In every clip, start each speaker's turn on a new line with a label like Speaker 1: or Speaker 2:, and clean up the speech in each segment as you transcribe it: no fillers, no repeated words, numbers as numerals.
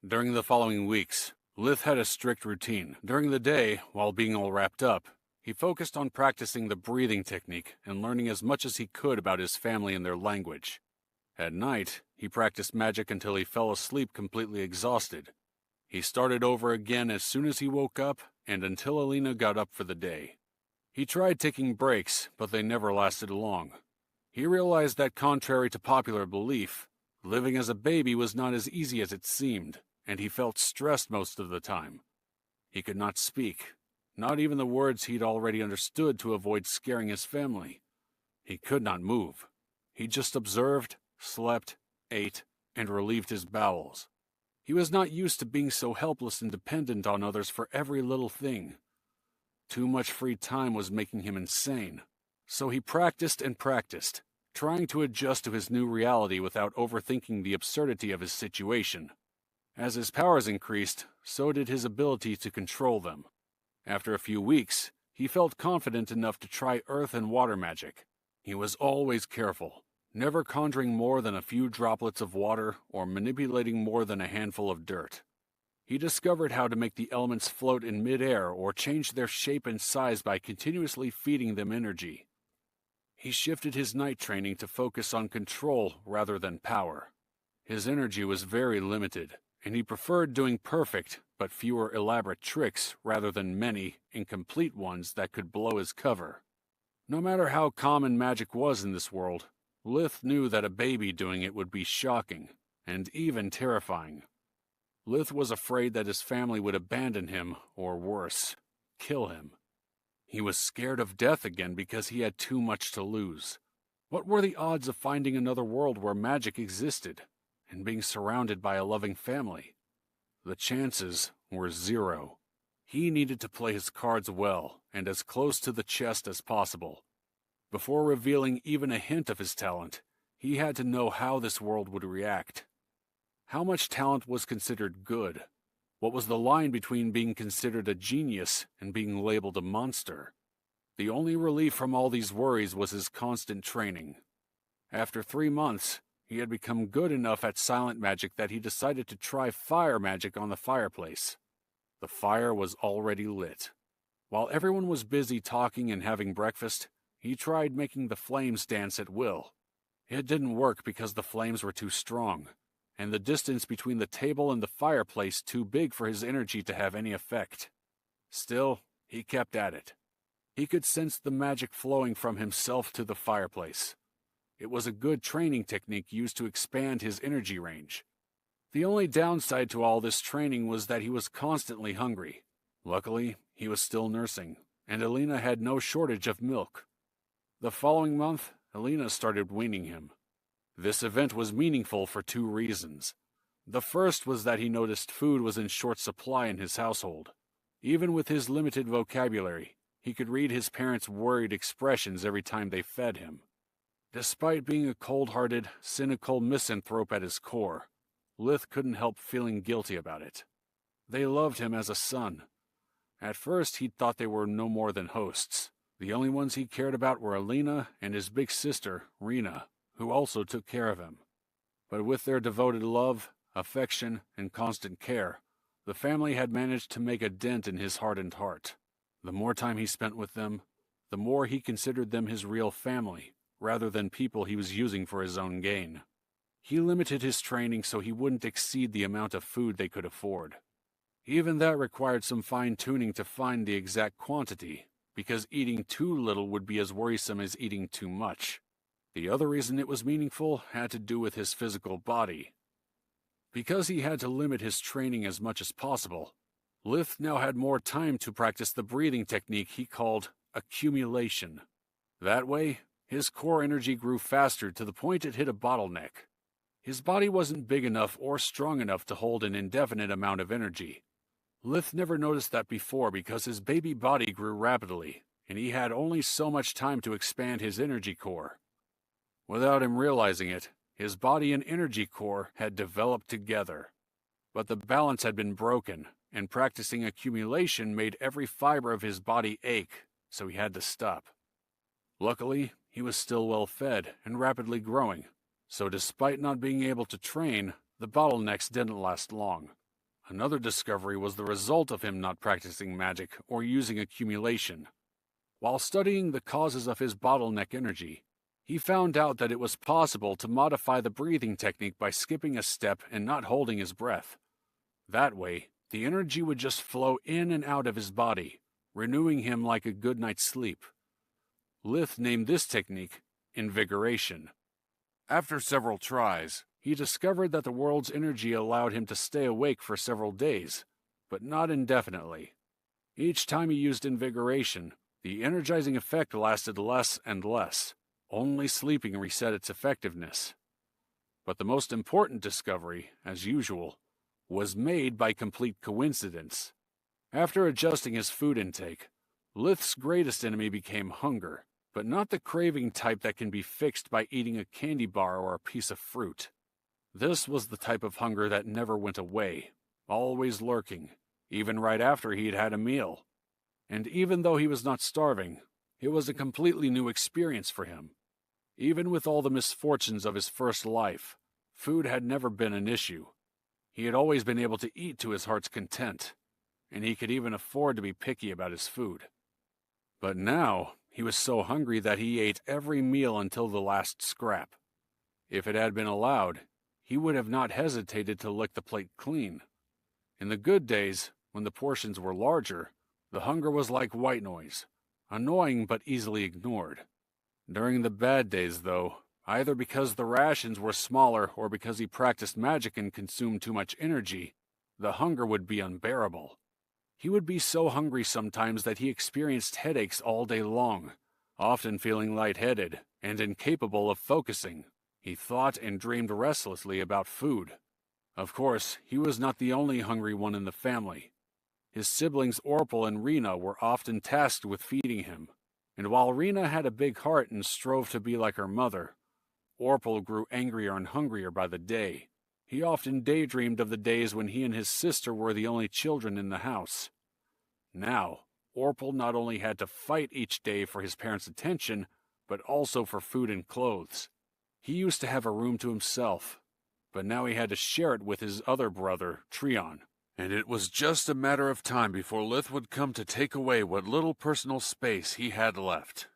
Speaker 1: During the following weeks, Lyth had a strict routine. During the day, while being all wrapped up, he focused on practicing the breathing technique and learning as much as he could about his family and their language. At night, he practiced magic until he fell asleep completely exhausted. He started over again as soon as he woke up and until Alina got up for the day. He tried taking breaks, but they never lasted long. He realized that contrary to popular belief, living as a baby was not as easy as it seemed, and he felt stressed most of the time. He could not speak, not even the words he'd already understood to avoid scaring his family. He could not move. He just observed, slept, ate, and relieved his bowels. He was not used to being so helpless and dependent on others for every little thing. Too much free time was making him insane. So he practiced and practiced, trying to adjust to his new reality without overthinking the absurdity of his situation. As his powers increased, so did his ability to control them. After a few weeks, he felt confident enough to try earth and water magic. He was always careful, never conjuring more than a few droplets of water or manipulating more than a handful of dirt. He discovered how to make the elements float in mid-air or change their shape and size by continuously feeding them energy. He shifted his night training to focus on control rather than power. His energy was very limited, and he preferred doing perfect but fewer elaborate tricks rather than many incomplete ones that could blow his cover. No matter how common magic was in this world, Lyth knew that a baby doing it would be shocking and even terrifying. Lyth was afraid that his family would abandon him, or worse, kill him. He was scared of death again because he had too much to lose. What were the odds of finding another world where magic existed, and being surrounded by a loving family? The chances were 0. He needed to play his cards well and as close to the chest as possible. Before revealing even a hint of his talent, he had to know how this world would react. How much talent was considered good? What was the line between being considered a genius and being labeled a monster? The only relief from all these worries was his constant training. After 3 months, he had become good enough at silent magic that he decided to try fire magic on the fireplace. The fire was already lit. While everyone was busy talking and having breakfast, he tried making the flames dance at will. It didn't work because the flames were too strong, and the distance between the table and the fireplace too big for his energy to have any effect. Still, he kept at it. He could sense the magic flowing from himself to the fireplace. It was a good training technique used to expand his energy range. The only downside to all this training was that he was constantly hungry. Luckily, he was still nursing, and Alina had no shortage of milk. The following month, Alina started weaning him. This event was meaningful for 2 reasons. The first was that he noticed food was in short supply in his household. Even with his limited vocabulary, he could read his parents' worried expressions every time they fed him. Despite being a cold-hearted, cynical misanthrope at his core, Lyth couldn't help feeling guilty about it. They loved him as a son. At first, he'd thought they were no more than hosts. The only ones he cared about were Alina and his big sister, Rena, who also took care of him. But with their devoted love, affection, and constant care, the family had managed to make a dent in his hardened heart. The more time he spent with them, the more he considered them his real family, rather than people he was using for his own gain. He limited his training so he wouldn't exceed the amount of food they could afford. Even that required some fine-tuning to find the exact quantity, because eating too little would be as worrisome as eating too much. The other reason it was meaningful had to do with his physical body. Because he had to limit his training as much as possible, Lyth now had more time to practice the breathing technique he called accumulation. That way, his core energy grew faster to the point it hit a bottleneck. His body wasn't big enough or strong enough to hold an indefinite amount of energy. Lyth never noticed that before because his baby body grew rapidly, and he had only so much time to expand his energy core. Without him realizing it, his body and energy core had developed together. But the balance had been broken, and practicing accumulation made every fiber of his body ache, so he had to stop. Luckily, he was still well fed and rapidly growing, so despite not being able to train, the bottlenecks didn't last long. Another discovery was the result of him not practicing magic or using accumulation. While studying the causes of his bottleneck energy, he found out that it was possible to modify the breathing technique by skipping a step and not holding his breath. That way, the energy would just flow in and out of his body, renewing him like a good night's sleep. Lyth named this technique invigoration. After several tries, he discovered that the world's energy allowed him to stay awake for several days, but not indefinitely. Each time he used invigoration, the energizing effect lasted less and less. Only sleeping reset its effectiveness. But the most important discovery, as usual, was made by complete coincidence. After adjusting his food intake, Lyth's greatest enemy became hunger, but not the craving type that can be fixed by eating a candy bar or a piece of fruit. This was the type of hunger that never went away, always lurking, even right after he'd had a meal. And even though he was not starving, it was a completely new experience for him. Even with all the misfortunes of his first life, food had never been an issue. He had always been able to eat to his heart's content, and he could even afford to be picky about his food. But now, he was so hungry that he ate every meal until the last scrap. If it had been allowed, he would have not hesitated to lick the plate clean. In the good days, when the portions were larger, the hunger was like white noise, annoying but easily ignored. During the bad days, though, either because the rations were smaller or because he practiced magic and consumed too much energy, the hunger would be unbearable. He would be so hungry sometimes that he experienced headaches all day long, often feeling lightheaded and incapable of focusing. He thought and dreamed restlessly about food. Of course, he was not the only hungry one in the family. His siblings Orpal and Rena were often tasked with feeding him. And while Rena had a big heart and strove to be like her mother, Orpal grew angrier and hungrier by the day. He often daydreamed of the days when he and his sister were the only children in the house. Now, Orpal not only had to fight each day for his parents' attention, but also for food and clothes. He used to have a room to himself, but now he had to share it with his other brother, Trion. And it was just a matter of time before Lyth would come to take away what little personal space he had left.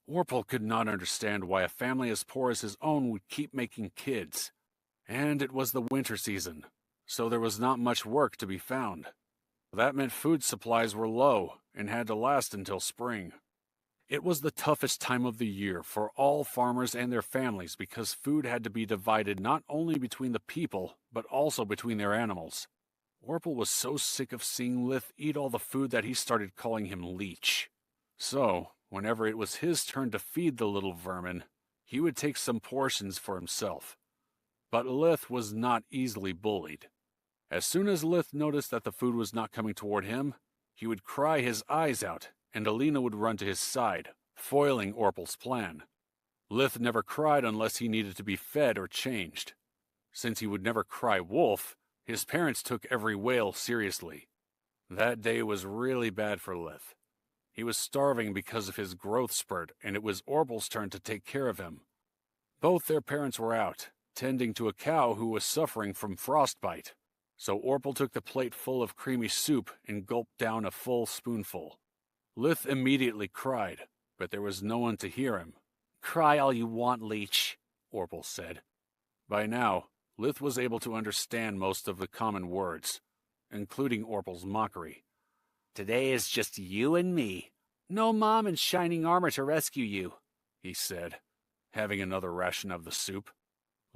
Speaker 1: Orpal could not understand why a family as poor as his own would keep making kids. And it was the winter season, so there was not much work to be found. That meant food supplies were low and had to last until spring. It was the toughest time of the year for all farmers and their families because food had to be divided not only between the people, but also between their animals. Orpal was so sick of seeing Lyth eat all the food that he started calling him Leech. So, whenever it was his turn to feed the little vermin, he would take some portions for himself. But Lyth was not easily bullied. As soon as Lyth noticed that the food was not coming toward him, he would cry his eyes out, and Alina would run to his side, foiling Orpal's plan. Lyth never cried unless he needed to be fed or changed. Since he would never cry wolf, his parents took every wail seriously. That day was really bad for Lyth. He was starving because of his growth spurt, and it was Orpal's turn to take care of him. Both their parents were out, tending to a cow who was suffering from frostbite. So Orpal took the plate full of creamy soup and gulped down a full spoonful. Lyth immediately cried, but there was no one to hear him. "Cry all you want, Leech," Orpal said. By now, Lyth was able to understand most of the common words, including Orpal's mockery. "Today is just you and me. No mom in shining armor to rescue you," he said, having another ration of the soup.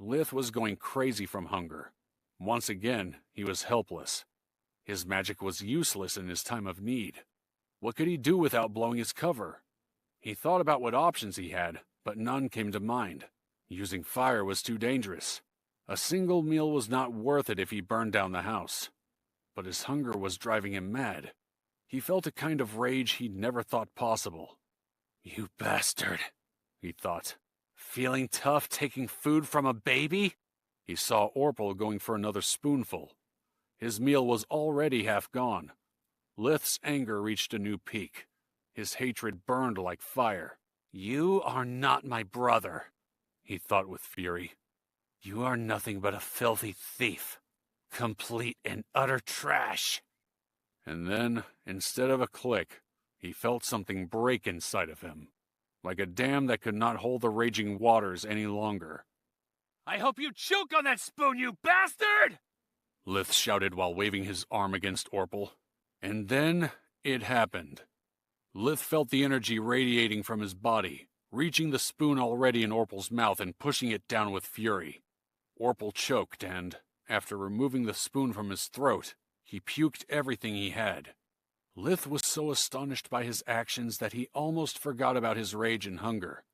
Speaker 1: Lyth was going crazy from hunger. Once again, he was helpless. His magic was useless in his time of need. What could he do without blowing his cover? He thought about what options he had, but none came to mind. Using fire was too dangerous. A single meal was not worth it if he burned down the house. But his hunger was driving him mad. He felt a kind of rage he'd never thought possible. "You bastard," he thought. "Feeling tough taking food from a baby?" He saw Orpal going for another spoonful. His meal was already half gone. Lyth's anger reached a new peak. His hatred burned like fire. "You are not my brother," he thought with fury. "You are nothing but a filthy thief. Complete and utter trash. And then, instead of a click, he felt something break inside of him, like a dam that could not hold the raging waters any longer.
Speaker 2: I hope you choke on that spoon, you bastard!
Speaker 1: Lyth shouted while waving his arm against Orpal. And then it happened. Lyth felt the energy radiating from his body, reaching the spoon already in Orpal's mouth and pushing it down with fury. Orpal choked and, after removing the spoon from his throat, he puked everything he had. Lyth was so astonished by his actions that he almost forgot about his rage and hunger.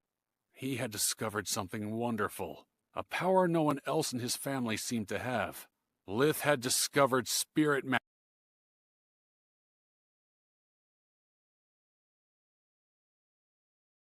Speaker 1: He had discovered something wonderful, a power no one else in his family seemed to have. Lyth had discovered spirit magic.